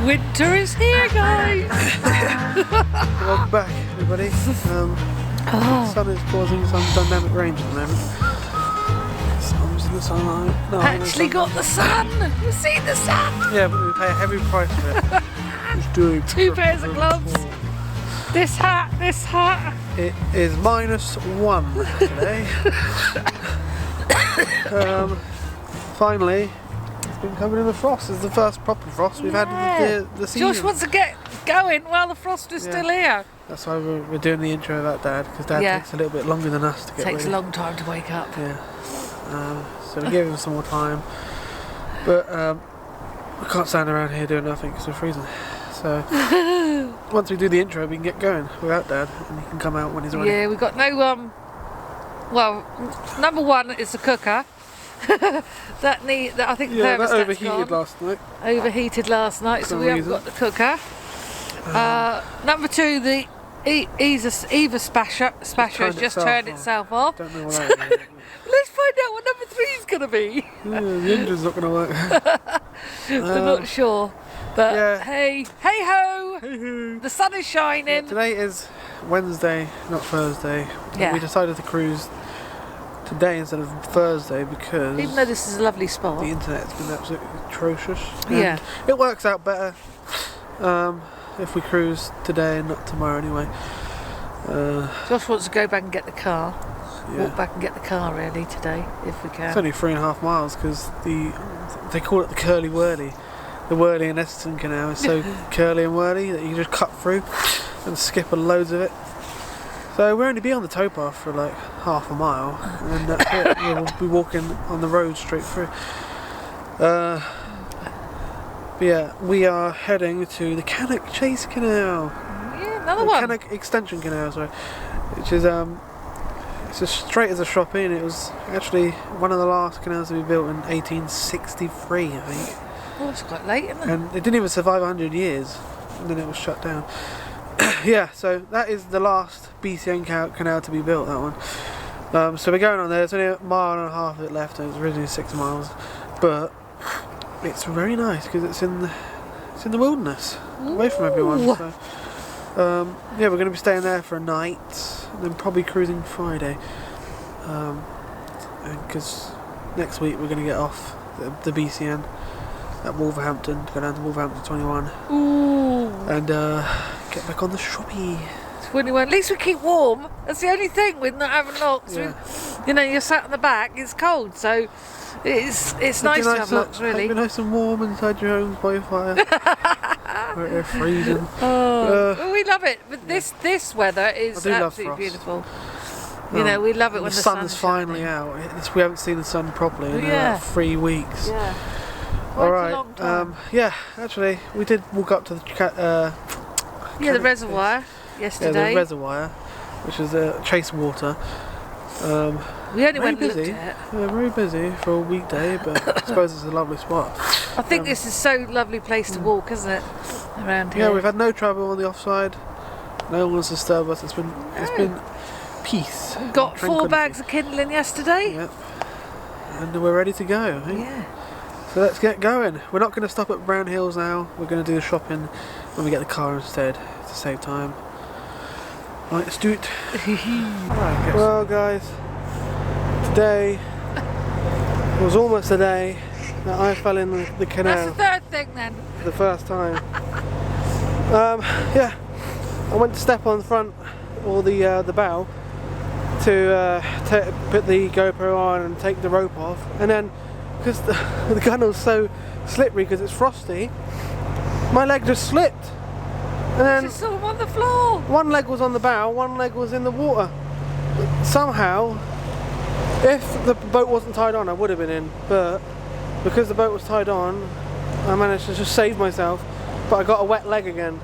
Winter is here, guys. Welcome back, everybody. The sun is causing some dynamic range at the moment. Sun's in the sunlight. No, Actually got the sun. You've seen the sun. Yeah, but we pay a heavy price for it. It's doing 2 pairs of gloves. This hat. It is -1 today. Finally, it's been covered in the frost. It's the first proper frost we've had the season. Josh wants to get going while the frost is still here. That's why we're doing the intro about Dad, because Dad takes a little bit longer than us to get ready. Takes a long time to wake up. Yeah. So we give him some more time. But we can't stand around here doing nothing because we're freezing. So once we do the intro, we can get going without Dad, and he can come out when he's ready. Yeah, we've got no well, number one is the cooker. that I think the thermostat's that overheated gone. last night. Overheated last night, so we haven't got the cooker. Number two, the Eva spasher has just turned itself off. Don't know what that is. Let's find out what number three is going to be. Yeah, the engine's not going to work. We're not sure. But hey ho! Hey-ho. The sun is shining. Yeah, today is Wednesday, not Thursday. Yeah. We decided to cruise today instead of Thursday because even though this is a lovely spot, the internet's been absolutely atrocious. Yeah. It works out better if we cruise today and not tomorrow anyway. Josh wants to go back and get the car. Yeah. Walk back and get the car really today, if we can. It's only 3.5 miles because they call it the curly Wyrley. The Wyrley and Essington Canal is so curly and whirly that you can just cut through and skip loads of it. So we'll only be on the towpath for like half a mile, and then that's it. We'll be walking on the road straight through. But yeah, we are heading to the Cannock Canal. Yeah, another one. Cannock Extension Canal, sorry, which is it's as straight as a shop in. It was actually one of the last canals to be built in 1863, I think. Oh, it's quite late, isn't it? And it didn't even survive 100 years, and then it was shut down. Yeah, so that is the last BCN canal to be built, that one. So we're going on there. There's only a mile and a half of it left, and it's originally 6 miles. But it's very nice because it's in the wilderness, away from everyone. So, yeah, we're going to be staying there for a night, and then probably cruising Friday. Because next week we're going to get off the BCN at Wolverhampton, go down to Wolverhampton 21. Ooh. And get back on the shoppy. 21. At least we keep warm. That's the only thing with not having locks. Yeah. You know, you're sat in the back. It's cold, so it's nice to have locks. Really. It'd be nice and warm inside your homes by your fire. Where they're freezing. Well, we love it. But this weather is absolutely beautiful. You know, we love it when the sun is finally out. We haven't seen the sun properly in about 3 weeks. Yeah. Alright, yeah, actually, we did walk up to the the reservoir yesterday. Yeah, the reservoir, which is chase water. We only went and looked at it. Yeah, very busy for a weekday, but I suppose it's a lovely spot. I think this is so lovely place to walk, isn't it? Around here. Yeah, we've had no trouble on the offside. No one's disturbed us. It's been peace. Got 4 bags of kindling yesterday. Yep. And we're ready to go. Eh? Yeah. So let's get going. We're not going to stop at Brown Hills now. We're going to do the shopping when we get the car instead to save time. Right, let's do it. Well, guys, today was almost the day that I fell in the canal. That's the third thing then. For the first time. Yeah, I went to step on the front or the bow to put the GoPro on and take the rope off, and then because the gunnel's so slippery because it's frosty, my leg just slipped, and then just sort of on the floor. One leg was on the bow, one leg was in the water. Somehow, if the boat wasn't tied on, I would have been in, but because the boat was tied on, I managed to just save myself, but I got a wet leg again.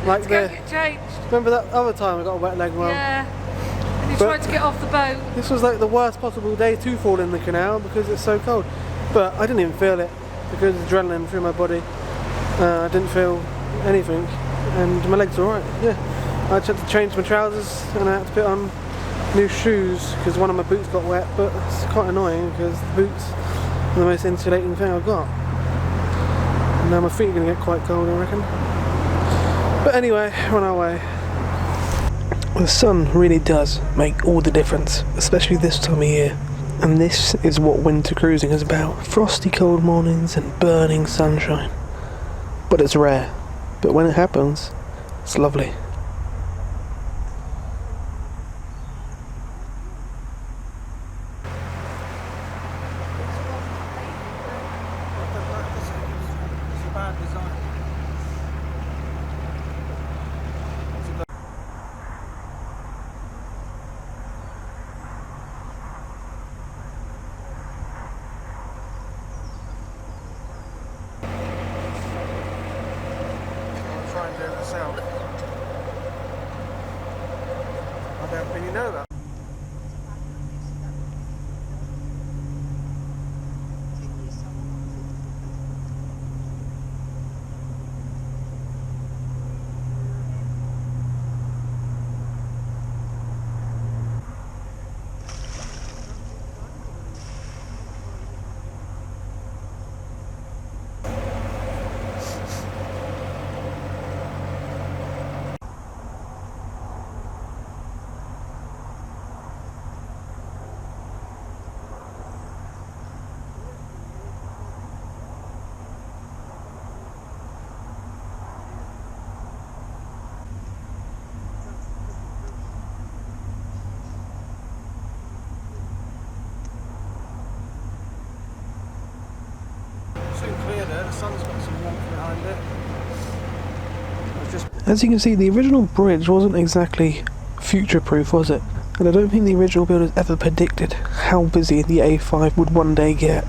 Like get changed. Remember that other time I got a wet leg? Well, yeah. And you tried to get off the boat. This was like the worst possible day to fall in the canal because it's so cold. But I didn't even feel it because of the adrenaline through my body. I didn't feel anything, and my legs were alright. Yeah. I just had to change my trousers and I had to put on new shoes because one of my boots got wet. But it's quite annoying because the boots are the most insulating thing I've got. And now my feet are going to get quite cold, I reckon. But anyway, we're on our way. The sun really does make all the difference, especially this time of year. And this is what winter cruising is about. Frosty cold mornings and burning sunshine. But it's rare. But when it happens, it's lovely. I don't really know that. Clear there, the sun's got some warmth behind it. As you can see, the original bridge wasn't exactly future-proof, was it? And I don't think the original builders ever predicted how busy the A5 would one day get.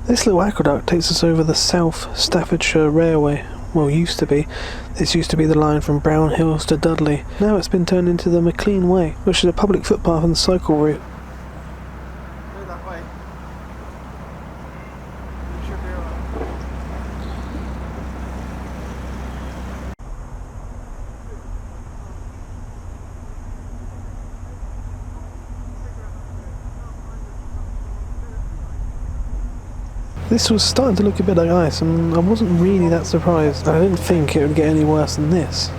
This little aqueduct takes us over the South Staffordshire Railway. Well, used to be. This used to be the line from Brown Hills to Dudley. Now it's been turned into the Maclean Way, which is a public footpath and cycle route. Go that way. You should be alright. This was starting to look a bit like ice, and I wasn't really that surprised. I didn't think it would get any worse than this.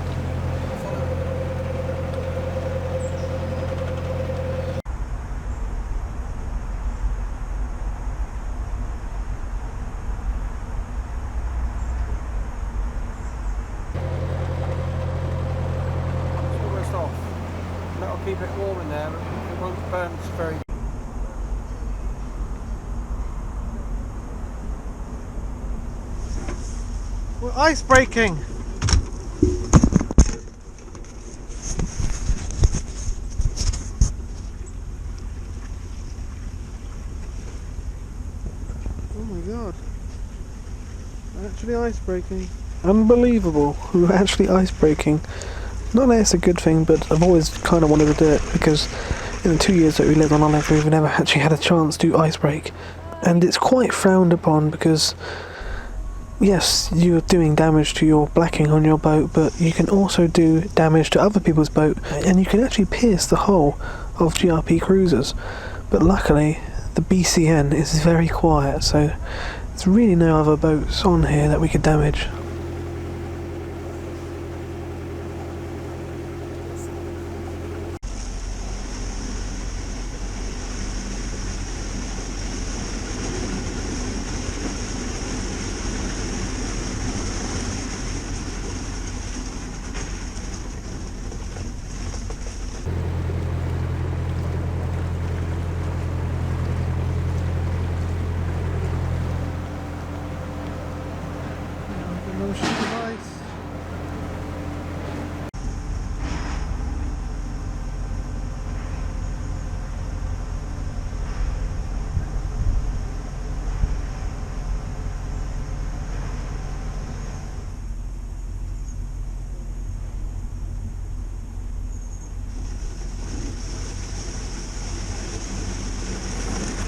It's almost off. That'll keep it warm in there, but it won't burn very. We're icebreaking! Oh my god. We're actually icebreaking. Unbelievable. We were actually icebreaking. Not that it's a good thing, but I've always kind of wanted to do it because in the 2 years that we lived on island, we've never actually had a chance to icebreak. And it's quite frowned upon because yes, you're doing damage to your blacking on your boat, but you can also do damage to other people's boat, and you can actually pierce the hull of GRP cruisers. But luckily, the BCN is very quiet, so there's really no other boats on here that we could damage.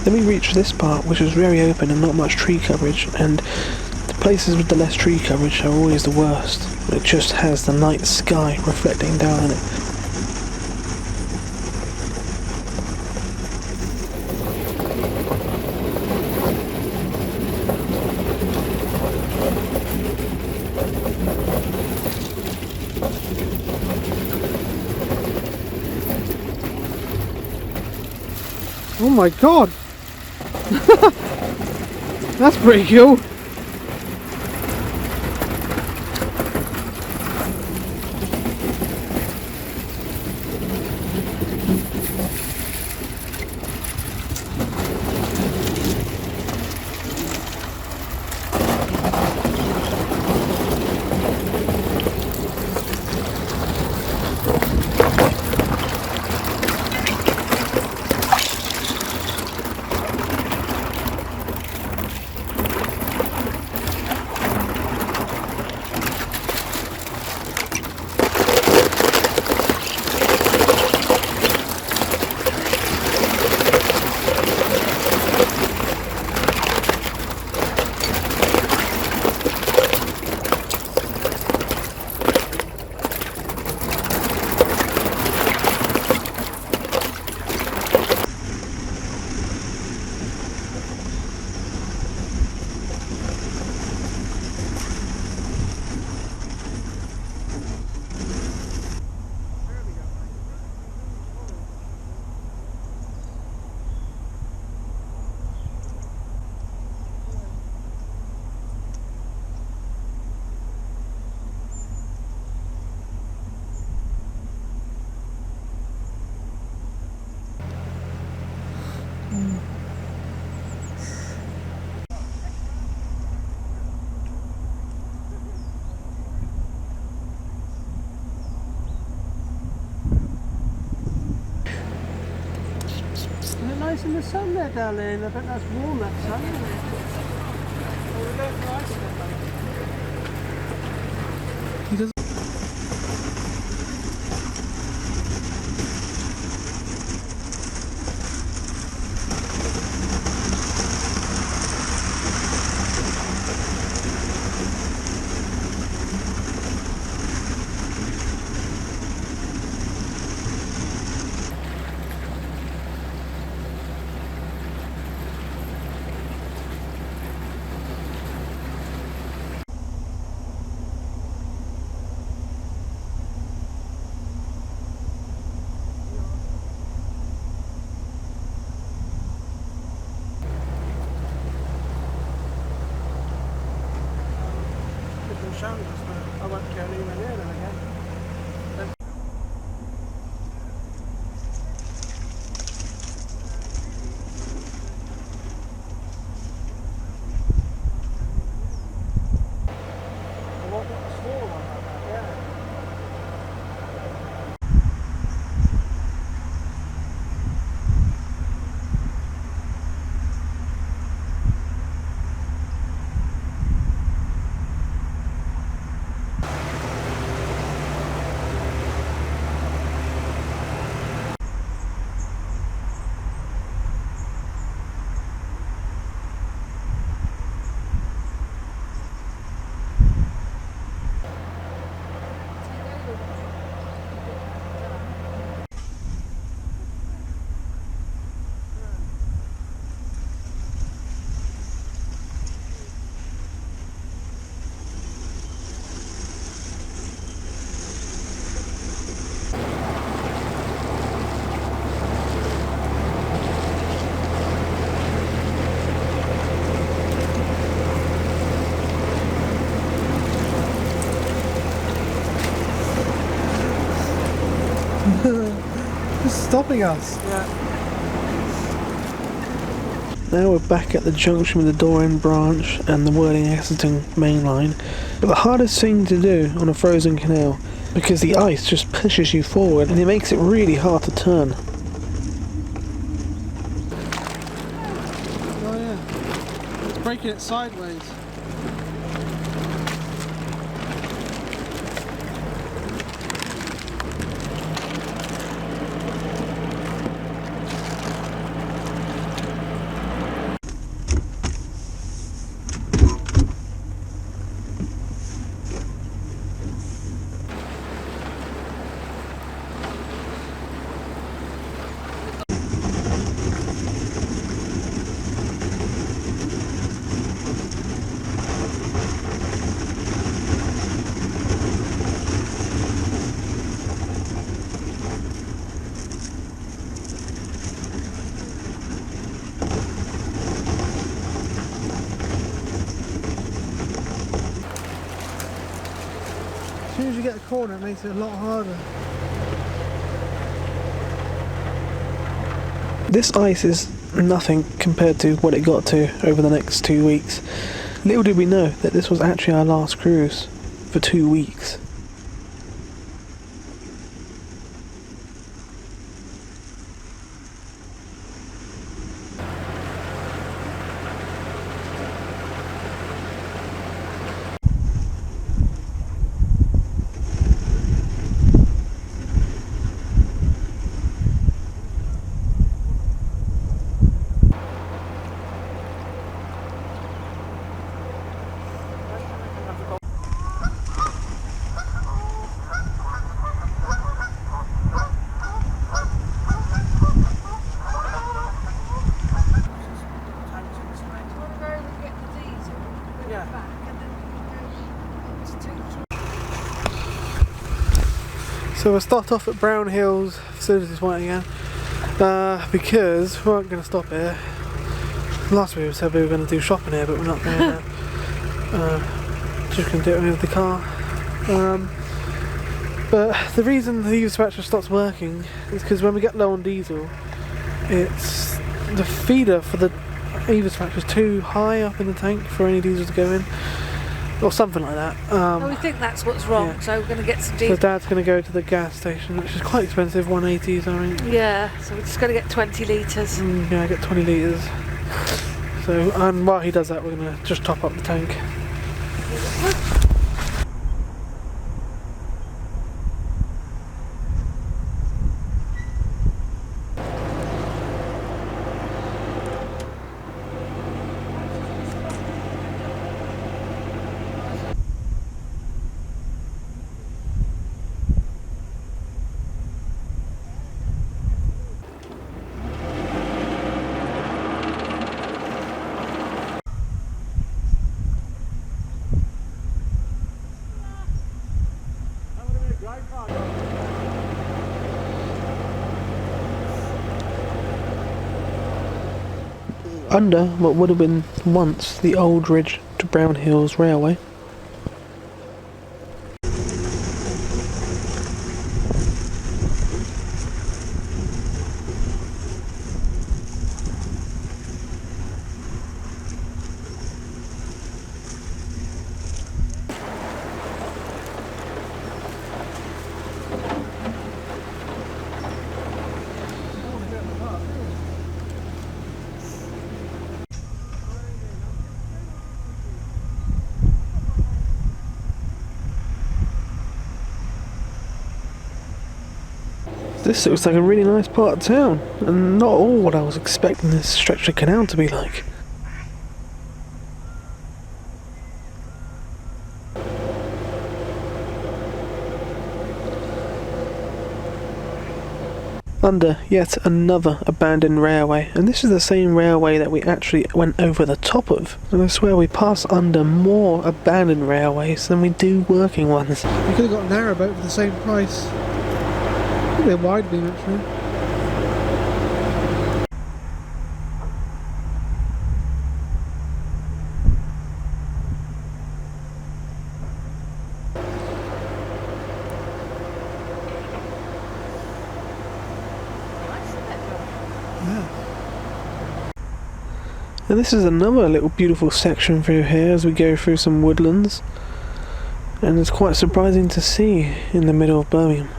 Then we reached this part, which is very open and not much tree coverage, and the places with the less tree coverage are always the worst. It just has the night sky reflecting down on it. Oh my god! That's pretty cool! Nice in the sun there, darling. I bet that's warm, that sun, isn't it? Oh, we're going for ice then, mate. He doesn't. Showing us, but I won't go anywhere near them again. I want a small one like that, yeah. It's stopping us. Yeah. Now we're back at the junction with the Wyrley Branch and the Wyrley and Essington main line. But the hardest thing to do on a frozen canal, because the ice just pushes you forward and it makes it really hard to turn. Oh yeah, it's breaking it sideways. you get a corner, it makes it a lot harder. This ice is nothing compared to what it got to over the next 2 weeks. Little did we know that this was actually our last cruise for 2 weeks. So we'll start off at Brown Hills Facilities Point again, because we weren't going to stop here. Last week we said we were going to do shopping here, but we're not doing that. Just going to do it with the car. But the reason the Eva Spatcher stops working is because when we get low on diesel, it's the feeder for the Eva Spatcher is too high up in the tank for any diesel to go in. Or something like that. Well, we think that's what's wrong, yeah. So we're going to get some diesel. So Dad's going to go to the gas station, which is quite expensive, 180s I think. Yeah, so we're just going to get 20 litres. Yeah, get 20 litres. So, and while he does that, we're going to just top up the tank. Under what would have been once the Old Ridge to Brown Hills Railway. This looks like a really nice part of town, and not all what I was expecting this stretch of canal to be like. Under yet another abandoned railway, and this is the same railway that we actually went over the top of. And I swear we pass under more abandoned railways than we do working ones. We could have got a narrowboat for the same price. Could be a wide beam actually. And this is another little beautiful section through here as we go through some woodlands, and it's quite surprising to see in the middle of Birmingham.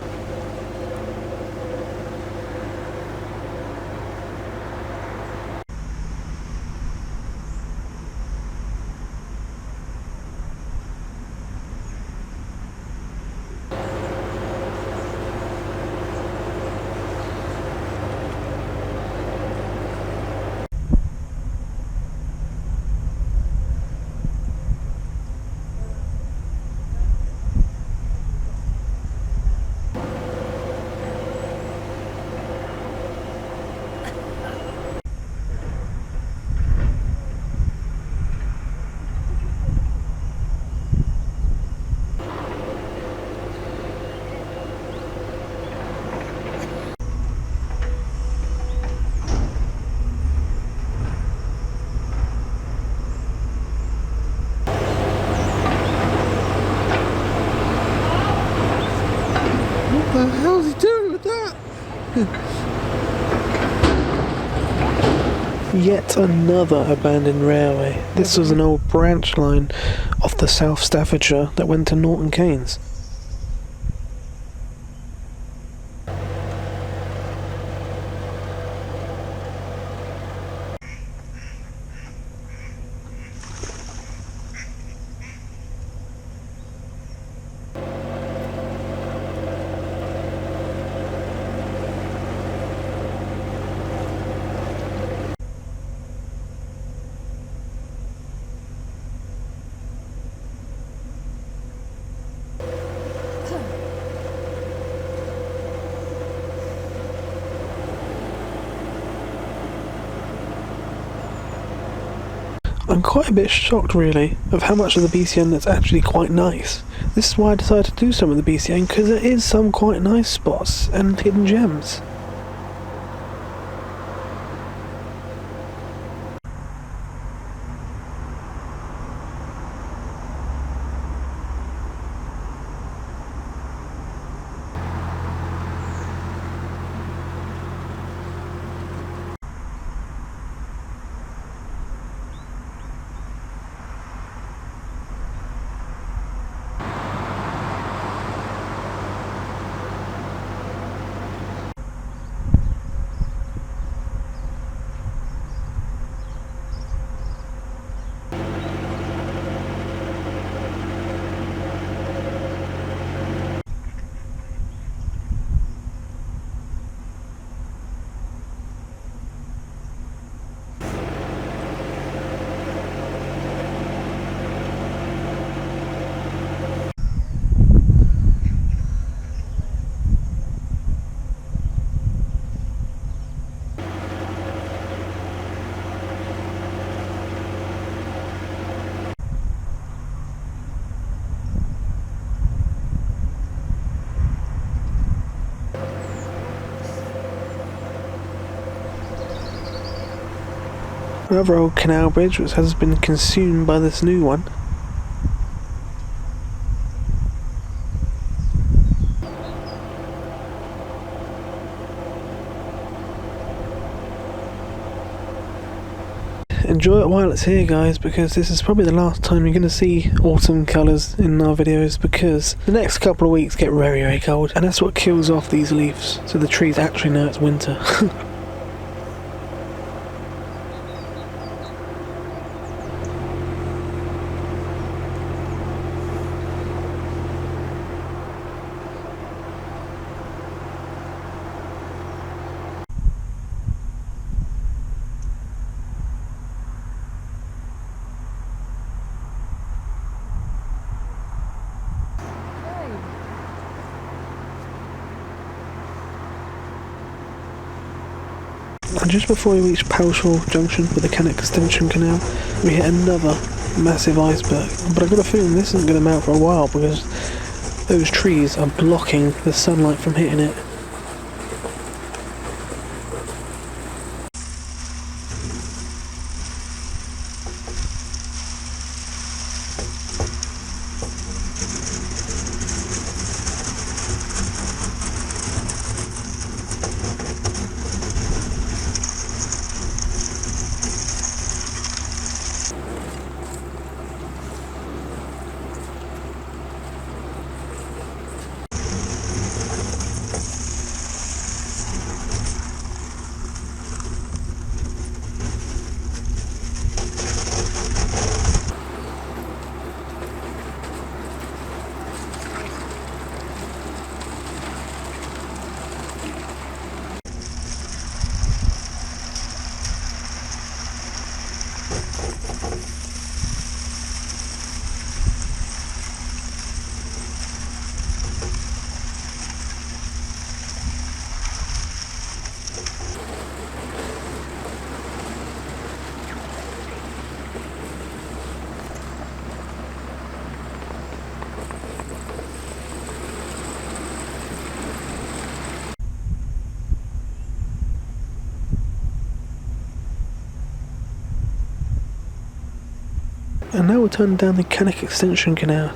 Yet another abandoned railway. This was an old branch line off the South Staffordshire that went to Norton Keynes. I'm quite a bit shocked really of how much of the BCN that's actually quite nice. This is why I decided to do some of the BCN, because there is some quite nice spots and hidden gems. Another old canal bridge which has been consumed by this new one. Enjoy it while it's here guys, because this is probably the last time you're going to see autumn colours in our videos, because the next couple of weeks get very very cold and that's what kills off these leaves, so the trees actually know it's winter. And just before we reach Powshall Junction with the Cannock Extension Canal, we hit another massive iceberg. But I've got a feeling this isn't going to melt for a while, because those trees are blocking the sunlight from hitting it. And now we're turning down the Cannock Extension Canal,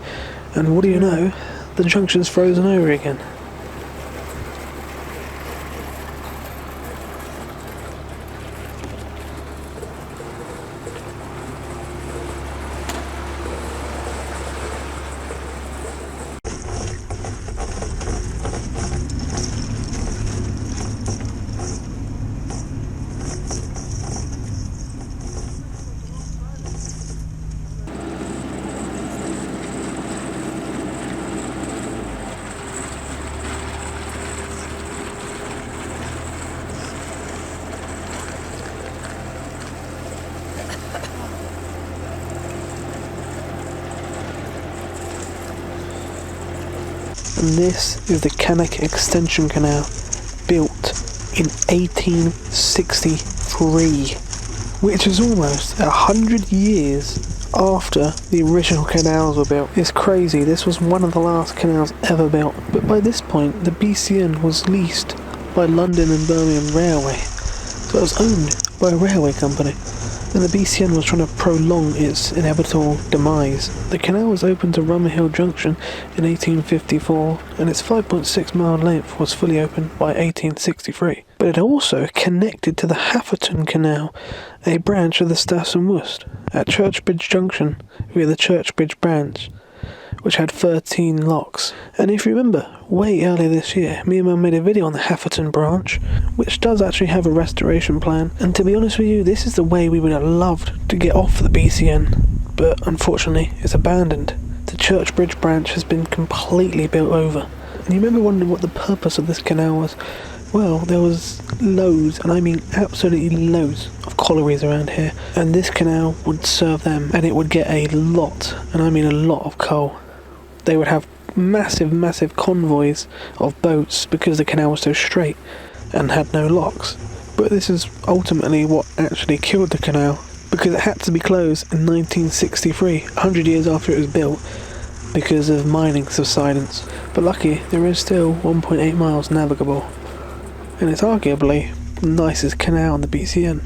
and what do you know, the junction's frozen over again. And this is the Cannock Extension Canal, built in 1863, which is almost 100 years after the original canals were built. It's crazy, this was one of the last canals ever built, but by this point the BCN was leased by London and Birmingham Railway, so it was owned by a railway company, and the BCN was trying to prolong its inevitable demise. The canal was opened to Rumhill Junction in 1854, and its 5.6 mile length was fully opened by 1863. But it also connected to the Hatherton Canal, a branch of the Staffs and Worcester, at Churchbridge Junction via the Churchbridge Branch, which had 13 locks. And if you remember, way earlier this year, me and Mum made a video on the Hatherton branch, which does actually have a restoration plan, and to be honest with you, this is the way we would have loved to get off the BCN, but unfortunately it's abandoned. The Churchbridge branch has been completely built over. And you remember wondering what the purpose of this canal was? Well, there was loads, and I mean absolutely loads, of collieries around here, and this canal would serve them, and it would get a lot, and I mean a lot of coal. They would have massive convoys of boats because the canal was so straight and had no locks. But this is ultimately what actually killed the canal, because it had to be closed in 1963, 100 years after it was built, because of mining subsidence. But lucky, there is still 1.8 miles navigable, and it's arguably the nicest canal in the BCN.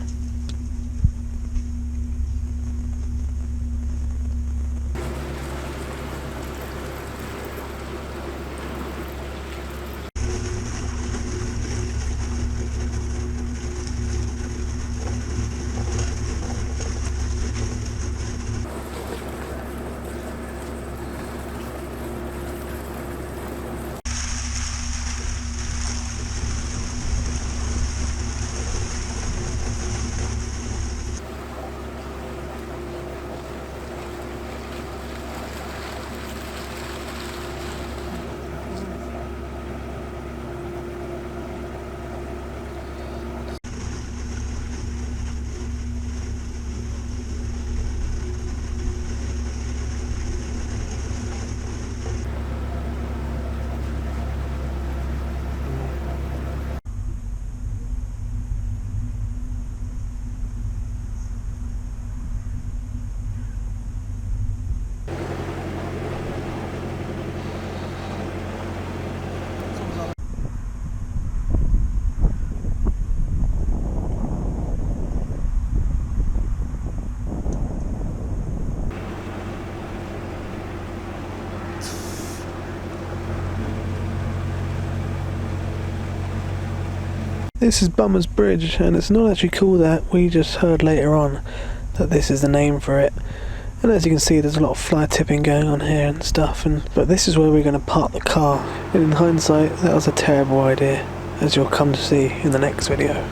This is Bummer's Bridge, and it's not actually called that. We just heard later on that this is the name for it. And as you can see, there's a lot of fly tipping going on here and stuff, but this is where we're going to park the car. And in hindsight, that was a terrible idea, as you'll come to see in the next video.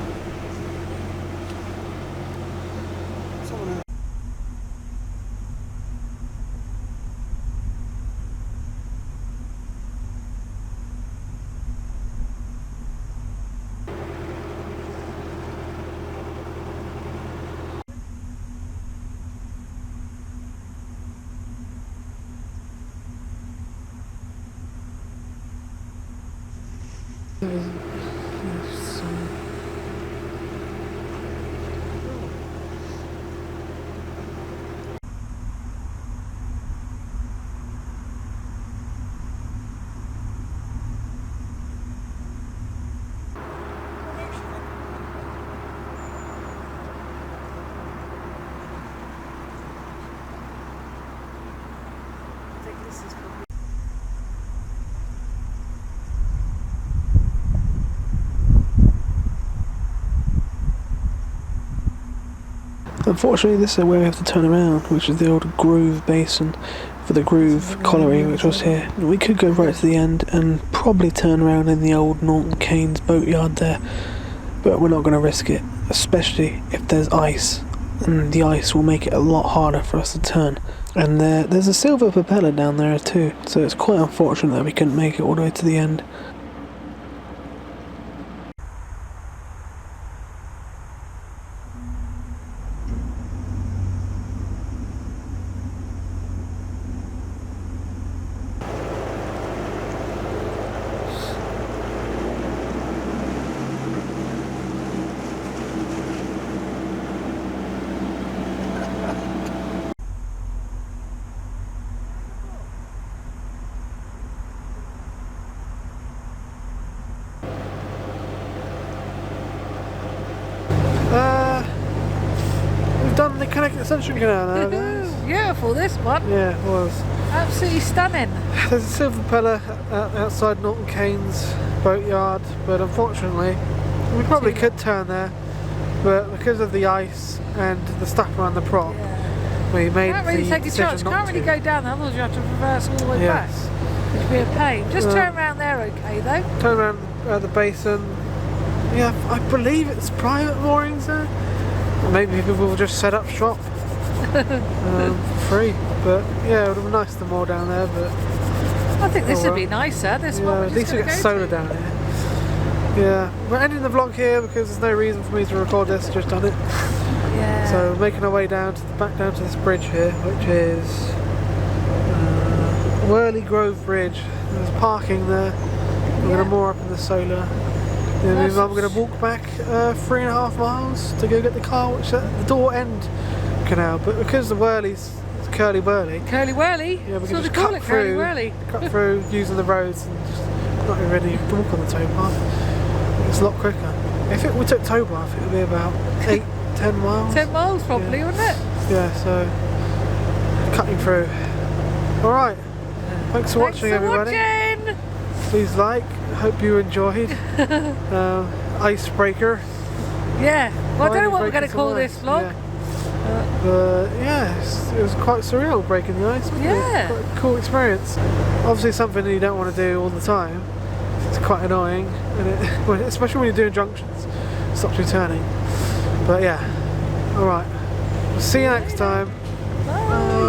Unfortunately, this is where we have to turn around, which is the old groove basin for the groove colliery which was here. We could go right to the end and probably turn around in the old Norton Keynes boatyard there, but we're not going to risk it, especially if there's ice, and the ice will make it a lot harder for us to turn. And there's a silver propeller down there too, so it's quite unfortunate that we couldn't make it all the way to the end. the Cannock Extension Canal now, guys. Beautiful, this one. Yeah, it was. Absolutely stunning. There's a silver propeller outside Norton Keynes boatyard, but unfortunately we probably could turn there, but because of the ice and the stuff around the prop, we made can't really the take a decision chance. not Can't really to. go down there, otherwise you have to reverse all the way back. Which would be a pain. Just turn around there, okay though. Turn around at the basin. Yeah, I believe it's private moorings there. Maybe people will just set up shop free. But yeah, it would have been nice to moor down there. But I think this would be nicer. This one. at least we get solar down here. Yeah, we're ending the vlog here because there's no reason for me to record this. Just done it. Yeah. So we're making our way down to back down to this bridge here, which is Wyrley Grove Bridge. There's parking there. We're going to moor up in the solar. And then I'm going to walk back 3.5 miles to go get the car, which is at the door end canal. But because the Wyrley's curly whirly, yeah, we can just cut through using the roads and just not really walk on the towpath. It's a lot quicker. If we took towpath, it would be about 8-10 miles. 10 miles probably, wouldn't it? Yeah, so cutting through. Alright, thanks for watching everybody. Please like, hope you enjoyed. Icebreaker. Yeah, well I don't know what we're going to call this vlog. Yeah, it was quite surreal breaking the ice. Yeah. Quite a cool experience. Obviously something that you don't want to do all the time. It's quite annoying, and especially when you're doing junctions. Stops you turning. But yeah, alright. We'll see you next time. Bye.